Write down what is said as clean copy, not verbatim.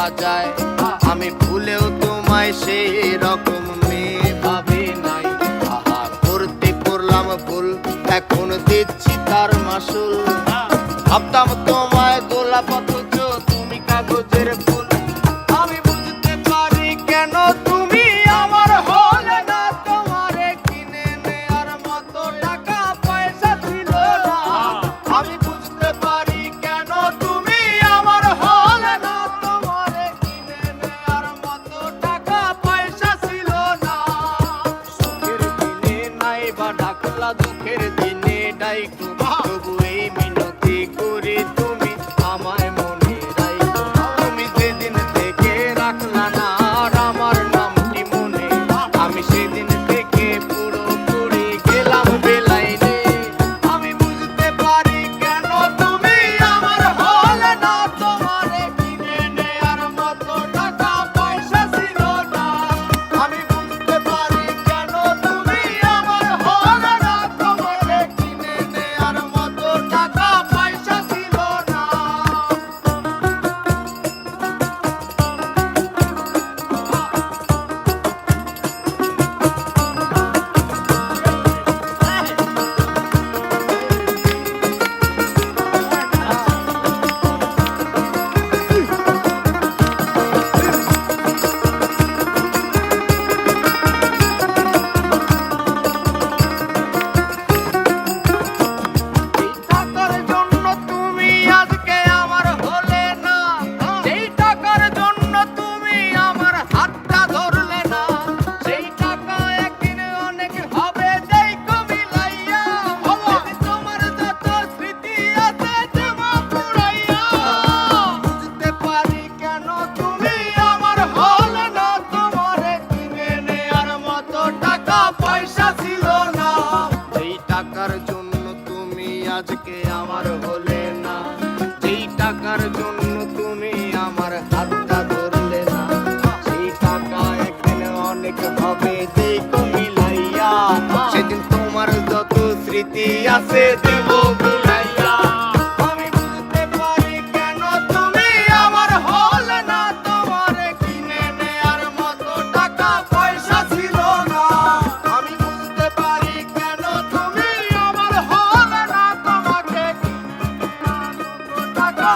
ভাবা যায়, আমি ভুলেও তোমায় সেই রকম মেয়ে ভাবি নাই। আহা করতে করলাম ভুল, এখন দিচ্ছি তার মাসুল। ভাবতাম তোমায় গোলাপ অথচ তুমি কাগজের ফুল। আমি বুঝতে পারি কেন তুমি আমার হলে না, তোমারে কিনে নেয়ার মতো টাকা পয়সা ছিল না। আমি বুঝতে পারি কেন তুমি আমার হলে না, তোমারে কিনে নেয়ার মতো টাকা পয়সা ছিল না। সুখের দিনে নাই বা ডাকলা, দুঃখের দিনে ডাইকো, তবু এই মিনতি করি তুমি আমায় মনে রাখো। তুমি যেদিন থেকে রাখলা না আর আমার নামটি মনে, আমি সেদিন থেকে পুরোপুরি গেলাম বেলাইনে। আমি বুঝতে পারি কেন তুমি আমার হলে না, তোমারে কিনে নেয়ার মতো টাকা পয়সা ছিল না। আমি বুঝতে পারি কেন তুমি আমার হলে না, তোমারে কিনে নেয়ার মতো টাকা পয়সা ছিল না। এই টাকার জন্য তুমি আজকে আমার হলে না, এই টাকার জন্য তুমি আমার হাতটা ধরলে না। সেই টাকা একদিন অনেক হবে দেখো মিলাইয়া, তোমার যত স্মৃতি আছে জমা পুরাইয়া। বুঝতে পারি কেন তুমি আমার হলে না, তোমারে কিনে নেয়ার মতো টাকা পয়সা ছিল না। এই টাকার জন্য তুমি আজকে আমার হলে না, যেই টাকার জন্য তুমি আমার হাতটা ধরলে না। সেই টাকা একদিন অনেক হবে দেখো মিলাইয়া, সেদিন তোমার যত স্মৃতি আছে দেব ভুলাইয়া। আমি বুঝতে পারি কেন তুমি আমার হলে না, তোমারে কিনে নেয়ার মতো টাকা পয়সা ছিল না। আমি বুঝতে পারি কেন তুমি আমার হলে না, তোমাকে কিনে নেয়ার মতো টাকা